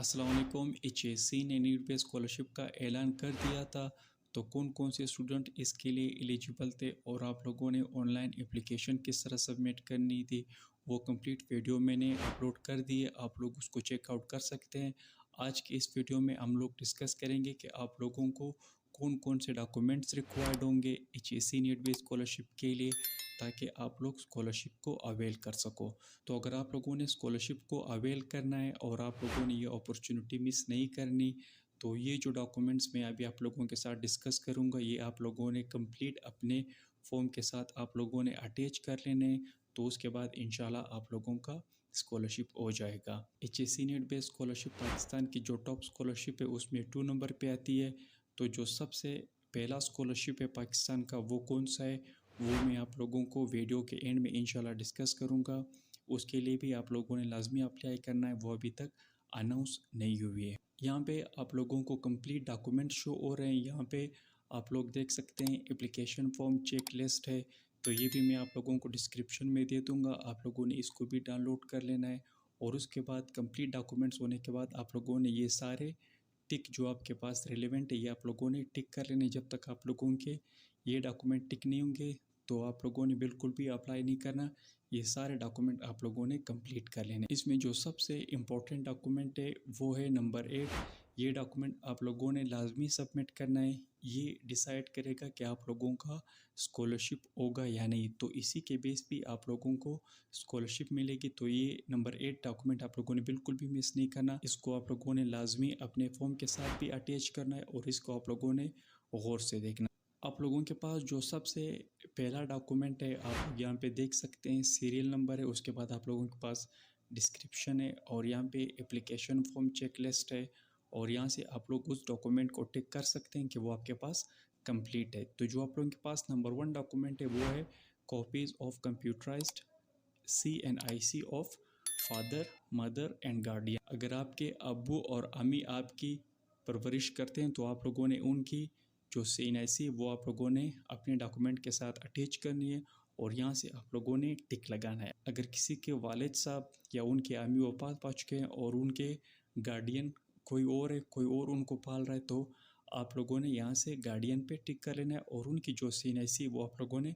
अस्सलाम वालेकुम। HSC ने नीट बेस्ड स्कॉलरशिप का ऐलान कर दिया था, तो कौन कौन से स्टूडेंट इसके लिए एलिजिबल थे और आप लोगों ने ऑनलाइन एप्लीकेशन किस तरह सबमिट करनी थी, वो कंप्लीट वीडियो मैंने अपलोड कर दी है। आप लोग उसको चेकआउट कर सकते हैं। आज की इस वीडियो में हम लोग डिस्कस करेंगे कि आप लोगों को कौन कौन से डॉक्यूमेंट्स रिक्वायर्ड होंगे HSC नीट बेस्ड स्कॉलरशिप के लिए, ताकि आप लोग स्कॉलरशिप को अवेल कर सको। तो अगर आप लोगों ने स्कॉलरशिप को अवेल करना है और आप लोगों ने ये अपॉर्चुनिटी मिस नहीं करनी, तो ये जो डॉक्यूमेंट्स मैं अभी आप लोगों के साथ डिस्कस करूँगा, ये आप लोगों ने कंप्लीट अपने फॉर्म के साथ आप लोगों ने अटैच कर लेने हैं। तो उसके बाद इंशाल्लाह आप लोगों का स्कॉलरशिप हो जाएगा। HSC need based scholarship Pakistan की जो टॉप स्कॉलरशिप है उसमें 2 नंबर पे आती है। तो जो सबसे पहला स्कॉलरशिप है पाकिस्तान का, वो कौन सा है, वो मैं आप लोगों को वीडियो के एंड में इंशाल्लाह डिस्कस करूँगा। उसके लिए भी आप लोगों ने लाजमी अप्लाई करना है, वो अभी तक अनाउंस नहीं हुई है। यहाँ पे आप लोगों को कंप्लीट डॉक्यूमेंट शो हो रहे हैं। यहाँ पे आप लोग देख सकते हैं एप्लीकेशन फॉर्म चेक लिस्ट है, तो ये भी मैं आप लोगों को डिस्क्रिप्शन में दे दूँगा। आप लोगों ने इसको भी डाउनलोड कर लेना है और उसके बाद कंप्लीट डॉक्यूमेंट्स होने के बाद आप लोगों ने ये सारे टिक जो आपके पास रिलेवेंट है ये आप लोगों ने टिक कर लेने। जब तक आप लोगों के ये डॉक्यूमेंट टिक नहीं होंगे तो आप लोगों ने बिल्कुल भी अप्लाई नहीं करना। ये सारे डॉक्यूमेंट आप लोगों ने कंप्लीट कर लेने। इसमें जो सबसे इम्पोर्टेंट डॉक्यूमेंट है वो है नंबर 8। ये डॉक्यूमेंट आप लोगों ने लाजमी सबमिट करना है। ये डिसाइड करेगा कि आप लोगों का स्कॉलरशिप होगा या नहीं। तो इसी के बेस पे आप लोगों को स्कॉलरशिप मिलेगी। तो ये नंबर 8 डॉक्यूमेंट आप लोगों ने बिल्कुल भी मिस नहीं करना। इसको आप लोगों ने लाजमी अपने फॉर्म के साथ भी अटैच करना है और इसको आप लोगों ने गौर से देखना। आप लोगों के पास जो सबसे पहला डॉक्यूमेंट है, आप यहाँ पे देख सकते हैं सीरियल नंबर है। उसके बाद आप लोगों के पास डिस्क्रिप्शन है और यहाँ पे एप्लीकेशन फॉर्म चेक लिस्ट है और यहाँ से आप लोग उस डॉक्यूमेंट को टिक कर सकते हैं कि वो आपके पास कंप्लीट है। तो जो आप लोगों के पास नंबर 1 डॉक्यूमेंट है वो है copies of computerised CNIC of father, mother and guardian. अगर आपके अब्बू और अम्मी आपकी परवरिश करते हैं तो आप लोगों ने उनकी जो CNIC वो आप लोगों ने अपने डॉक्यूमेंट के साथ अटैच करनी है और यहाँ से आप लोगों ने टिक लगाना है। अगर किसी के वालिद साहब या उनके अम्मी वफात पा चुके हैं और उनके गार्डियन कोई और है, कोई और उनको पाल रहा है, तो आप लोगों ने यहाँ से गार्डियन पे टिक कर लेना है और उनकी जो CNIC वो आप लोगों ने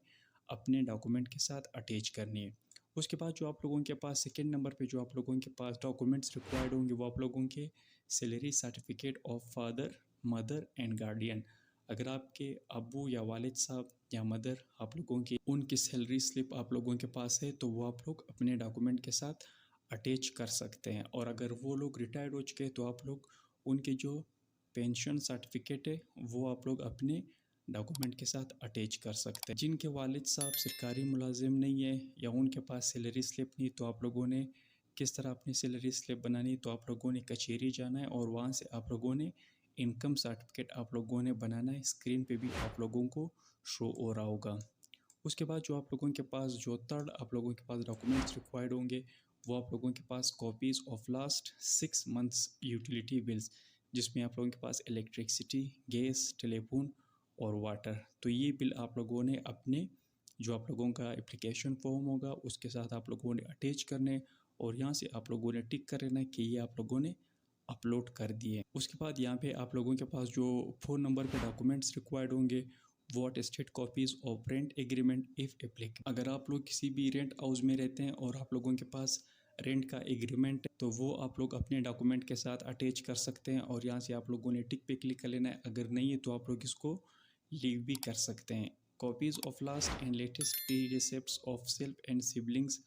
अपने डॉक्यूमेंट के साथ अटैच करनी है। उसके बाद जो आप लोगों के पास सेकेंड नंबर पे जो आप लोगों के पास डॉक्यूमेंट्स रिक्वायर्ड होंगे वो आप लोगों के salary certificate of father, mother and guardian. अगर आपके अब्बू या वालिद साहब या मदर आप लोगों की उनकी सैलरी स्लिप आप लोगों के पास है तो वो आप लोग अपने डॉक्यूमेंट के साथ अटैच कर सकते हैं। और अगर वो लोग रिटायर्ड हो चुके हैं तो आप लोग उनके जो पेंशन सर्टिफिकेट है वो आप लोग अपने डॉक्यूमेंट के साथ अटैच कर सकते हैं। जिनके वालिद साहब सरकारी मुलाजिम नहीं है या उनके पास सैलरी स्लिप नहीं, तो आप लोगों ने किस तरह अपनी सैलरी स्लिप बनानी, तो आप लोगों ने कचहरी जाना है और वहाँ से आप लोगों ने इनकम सर्टिफिकेट आप लोगों ने बनाना है। स्क्रीन पे भी आप लोगों को शो हो रहा होगा। उसके बाद जो आप लोगों के पास जो थर्ड आप लोगों के पास डॉक्यूमेंट्स रिक्वायर्ड होंगे वो आप लोगों के पास copies of last 6 months utility bills, जिसमें आप लोगों के पास इलेक्ट्रिसिटी, गैस, टेलीफोन और वाटर। तो ये बिल आप लोगों ने अपने जो आप लोगों का एप्लीकेशन फॉर्म होगा उसके साथ आप लोगों ने अटैच करने और यहाँ से आप लोगों ने टिक कर लेना कि ये आप लोगों ने अपलोड कर दिए। उसके बाद यहाँ पे आप लोगों के पास जो 4 नंबर पे डॉक्यूमेंट्स रिक्वायर्ड होंगे वो attested copies of rent agreement if applicable. अगर आप लोग किसी भी रेंट हाउस में रहते हैं और आप लोगों के पास रेंट का एग्रीमेंट है तो वो आप लोग अपने डॉक्यूमेंट के साथ अटैच कर सकते हैं और यहाँ से आप लोगों ने टिक पे क्लिक कर लेना है। अगर नहीं है तो आप लोग इसको लीव भी कर सकते हैं। Copies of last and latest pay receipts of self and siblings,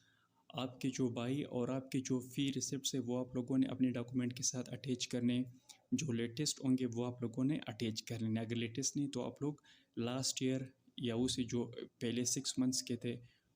आपके जो भाई और आपके जो फ़ी रिसिप्ट्स है वो आप लोगों ने अपने डॉक्यूमेंट के साथ अटैच करने। जो लेटेस्ट होंगे वो आप लोगों ने अटैच कर लेने। अगर लेटेस्ट नहीं तो आप लोग लास्ट ईयर या उसे जो पहले 6 मंथ्स के थे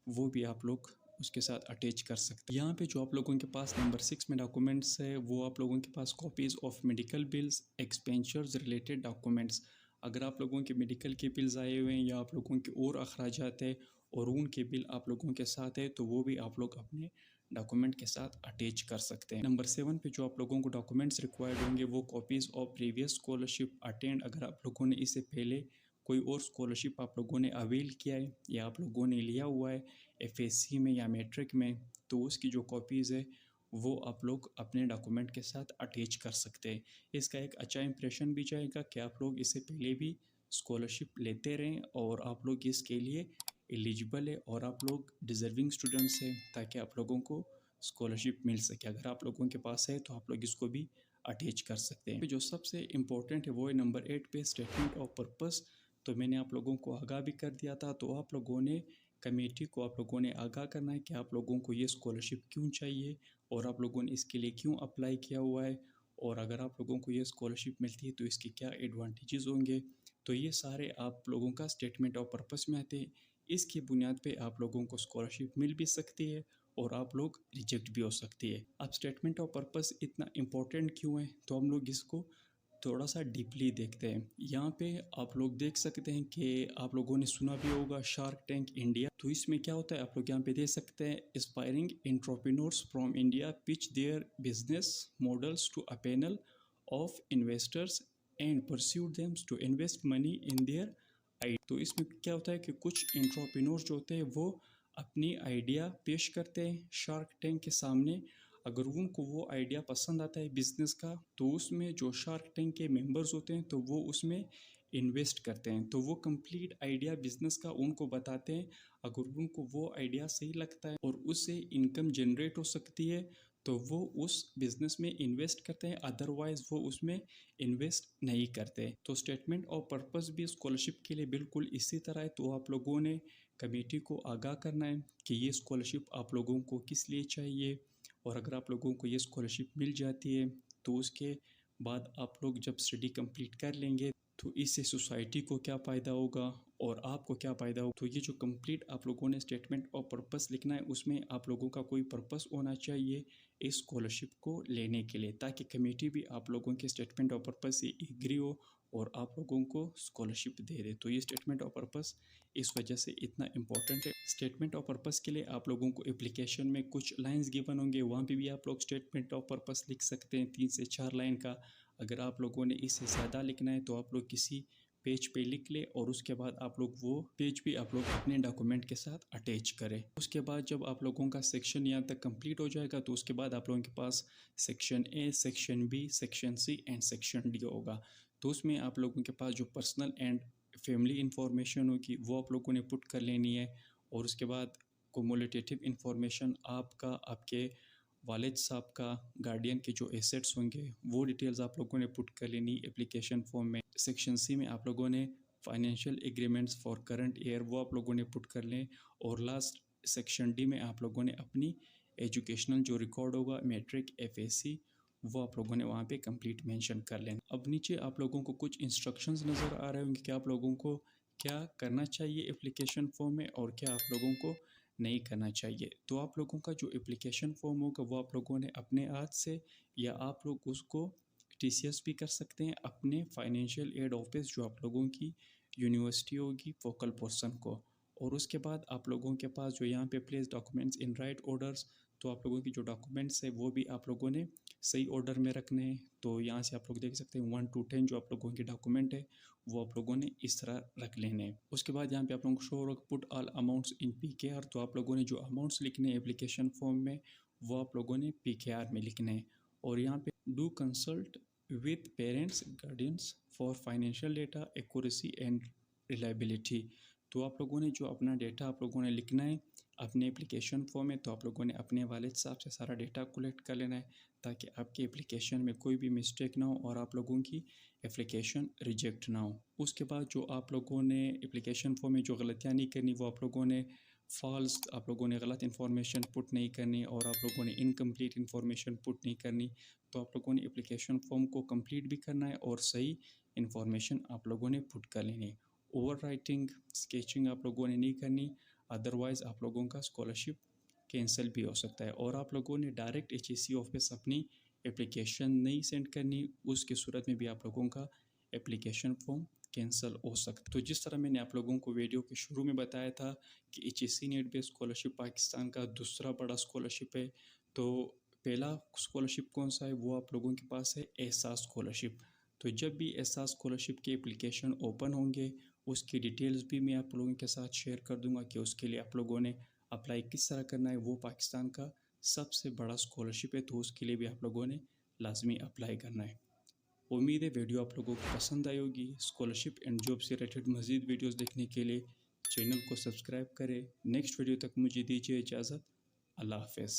वो भी आप लोग उसके साथ अटैच कर सकते हैं। यहाँ पे जो आप लोगों के पास नंबर 6 में डॉक्यूमेंट्स है वो आप लोगों के पास copies of medical bills, expenditures related documents. अगर आप लोगों के मेडिकल के बिल्स आए हुए हैं या आप लोगों के और अखराजात है और उनके बिल आप लोगों के साथ है तो वो भी आप लोग अपने डॉक्यूमेंट के साथ अटैच कर सकते हैं। नंबर 7 पे जो आप लोगों को डॉक्यूमेंट्स रिक्वायर्ड होंगे वो copies of previous scholarship attend. अगर आप लोगों ने इससे पहले कोई और स्कॉलरशिप आप लोगों ने अवेल किया है या आप लोगों ने लिया हुआ है FSC में या मैट्रिक में, तो उसकी जो कॉपीज़ है वो आप लोग अपने डॉक्यूमेंट के साथ अटैच कर सकते हैं। इसका एक अच्छा इंप्रेशन भी जाएगा कि आप लोग इससे पहले भी स्कॉलरशिप लेते रहें और आप लोग इसके लिए एलिजिबल है और आप लोग डिज़र्विंग स्टूडेंट्स हैं, ताकि आप लोगों को स्कॉलरशिप मिल सके। अगर आप लोगों के पास है तो आप लोग इसको भी अटैच कर सकते हैं। जो सबसे इम्पोर्टेंट है वो है नंबर 8 पे स्टेटमेंट ऑफ पर्पस। तो मैंने आप लोगों को आगाह भी कर दिया था, तो आप लोगों ने कमेटी को आप लोगों ने आगाह करना है कि आप लोगों को ये स्कॉलरशिप क्यों चाहिए और आप लोगों ने इसके लिए क्यों अप्लाई किया हुआ है, और अगर आप लोगों को ये स्कॉलरशिप मिलती है तो इसके क्या एडवांटेजेस होंगे। तो ये सारे आप लोगों का स्टेटमेंट ऑफ पर्पस में आते हैं। इसकी बुनियाद पे आप लोगों को स्कॉलरशिप मिल भी सकती है और आप लोग रिजेक्ट भी हो सकती है। अब स्टेटमेंट ऑफ पर्पस इतना इम्पोर्टेंट क्यों है, तो हम लोग इसको थोड़ा सा डीपली देखते हैं। यहाँ पे आप लोग देख सकते हैं कि आप लोगों ने सुना भी होगा शार्क टैंक इंडिया। तो इसमें क्या होता है, आप लोग यहाँ पे देख सकते हैं aspiring entrepreneurs from India pitch their business models to a panel of investors and pursue them to invest money in their आई। तो इसमें क्या होता है कि कुछ एंटरप्रेन्योर्स जो होते हैं वो अपनी आइडिया पेश करते हैं शार्क टैंक के सामने। अगर उनको वो आइडिया पसंद आता है बिजनेस का, तो उसमें जो शार्क टैंक के मेंबर्स होते हैं तो वो उसमें इन्वेस्ट करते हैं। तो वो कंप्लीट आइडिया बिजनेस का उनको बताते हैं। अगर उनको वो आइडिया सही लगता है और उससे इनकम जनरेट हो सकती है तो वो उस बिजनेस में इन्वेस्ट करते हैं, अदरवाइज वो उसमें इन्वेस्ट नहीं करते। तो स्टेटमेंट ऑफ पर्पस भी स्कॉलरशिप के लिए बिल्कुल इसी तरह है। तो आप लोगों ने कमेटी को आगाह करना है कि ये स्कॉलरशिप आप लोगों को किस लिए चाहिए, और अगर आप लोगों को ये स्कॉलरशिप मिल जाती है तो उसके बाद आप लोग जब स्टडी कंप्लीट कर लेंगे तो इससे सोसाइटी को क्या फ़ायदा होगा और आपको क्या फ़ायदा होगा। तो ये जो कंप्लीट आप लोगों ने स्टेटमेंट ऑफ पर्पस लिखना है उसमें आप लोगों का कोई पर्पस होना चाहिए इस स्कॉलरशिप को लेने के लिए, ताकि कमेटी भी आप लोगों के स्टेटमेंट ऑफ पर्पस से एग्री हो और आप लोगों को स्कॉलरशिप दे दे। तो ये स्टेटमेंट ऑफ पर्पस इस वजह से इतना इम्पोर्टेंट है। स्टेटमेंट ऑफ पर्पस के लिए आप लोगों को एप्लीकेशन में कुछ लाइंस गिवन होंगे, वहाँ पे भी आप लोग स्टेटमेंट ऑफ पर्पस लिख सकते हैं 3 से 4 लाइन का। अगर आप लोगों ने इससे ज़्यादा लिखना है तो आप लोग किसी पेज पे लिख ले और उसके बाद आप लोग वो पेज भी आप लोग अपने डॉक्यूमेंट के साथ अटैच करें। उसके बाद जब आप लोगों का सेक्शन यहाँ तक कंप्लीट हो जाएगा तो उसके बाद आप लोगों के पास section A, section B, section C and section D होगा। तो उसमें आप लोगों के पास जो पर्सनल एंड फैमिली इंफॉर्मेशन होगी वो आप लोगों ने पुट कर लेनी है, और उसके बाद कुमुलेटिव इंफॉर्मेशन आपका, आपके वालिद साहब का, गार्डियन के जो एसेट्स होंगे वो डिटेल्स आप लोगों ने पुट कर लेनी एप्लीकेशन फॉर्म में। सेक्शन सी में आप लोगों ने financial agreements for current year वो आप लोगों ने पुट कर लें, और लास्ट सेक्शन डी में आप लोगों ने अपनी एजुकेशनल जो रिकॉर्ड होगा मैट्रिक, एफएससी, वो आप लोगों ने वहाँ पे कंप्लीट मेंशन कर लेना। अब नीचे आप लोगों को कुछ इंस्ट्रक्शंस नज़र आ रहे होंगे कि आप लोगों को क्या करना चाहिए एप्लीकेशन फॉर्म में और क्या आप लोगों को नहीं करना चाहिए। तो आप लोगों का जो एप्लीकेशन फॉर्म होगा वो आप लोगों ने अपने हाथ से, या आप लोग उसको टीसीएस भी कर सकते हैं अपने फाइनेंशियल एड ऑफिस जो आप लोगों की यूनिवर्सिटी होगी फोकल पर्सन को। और उसके बाद आप लोगों के पास जो यहाँ पे place documents in right orders, तो आप लोगों की जो डॉक्यूमेंट्स है वो भी आप लोगों ने सही ऑर्डर में रखने हैं। तो यहाँ से आप लोग देख सकते हैं 1 to 10 जो आप लोगों के डॉक्यूमेंट है वो आप लोगों ने इस तरह रख लेने हैं। उसके बाद यहाँ पे आप लोगों को शो होगा पुट ऑल अमाउंट्स इन पीकेआर। तो आप लोगों ने जो अमाउंट्स लिखने हैं एप्लीकेशन फॉर्म में वो आप लोगों ने पीकेआर में लिखने हैं। और यहाँ पे do consult with parents guardians for financial data accuracy and reliability. तो आप लोगों ने जो अपना डेटा आप लोगों ने लिखना है अपने एप्लीकेशन फॉर्म में, तो आप लोगों ने अपने वालिद साहब से सारा डेटा कलेक्ट कर लेना है ताकि आपकी एप्लीकेशन में कोई भी मिस्टेक ना हो और आप लोगों की एप्लीकेशन रिजेक्ट ना हो। उसके बाद जो आप लोगों ने एप्लीकेशन फॉर्म में जो गलतियाँ नहीं करनी, वो आप लोगों ने फॉल्स, आप लोगों ने गलत इन्फॉर्मेशन पुट नहीं करनी और आप लोगों ने इनकम्प्लीट इन्फॉर्मेशन पुट नहीं करनी। तो आप लोगों ने एप्लीकेशन फॉर्म को कंप्लीट भी करना है और सही इन्फॉर्मेशन आप लोगों ने पुट कर लेनी है। ओवर राइटिंग, स्केचिंग आप लोगों ने नहीं करनी, अदरवाइज़ आप लोगों का स्कॉलरशिप कैंसिल भी हो सकता है। और आप लोगों ने डायरेक्ट एचईसी ऑफिस अपनी एप्लीकेशन नहीं सेंड करनी, उसकी सूरत में भी आप लोगों का एप्लीकेशन फॉर्म कैंसिल हो सकता है। तो जिस तरह मैंने आप लोगों को वीडियो के शुरू में बताया था कि HEC net based scholarship Pakistan का दूसरा बड़ा स्कॉलरशिप है। तो पहला स्कॉलरशिप कौन सा है, वो आप लोगों के पास है एहसास स्कॉलरशिप। तो जब भी एहसास स्कॉलरशिप के एप्लीकेशन ओपन होंगे उसकी डिटेल्स भी मैं आप लोगों के साथ शेयर कर दूंगा कि उसके लिए आप लोगों ने अप्लाई किस तरह करना है। वो पाकिस्तान का सबसे बड़ा स्कॉलरशिप है, तो उसके लिए भी आप लोगों ने लाजमी अप्लाई करना है। उम्मीद है वीडियो आप लोगों को पसंद आई होगी। स्कॉलरशिप एंड जॉब से रिलेटेड मज़ीद वीडियोस देखने के लिए चैनल को सब्सक्राइब करें। नेक्स्ट वीडियो तक मुझे दीजिए इजाज़त। अल्लाह हाफ़िज़।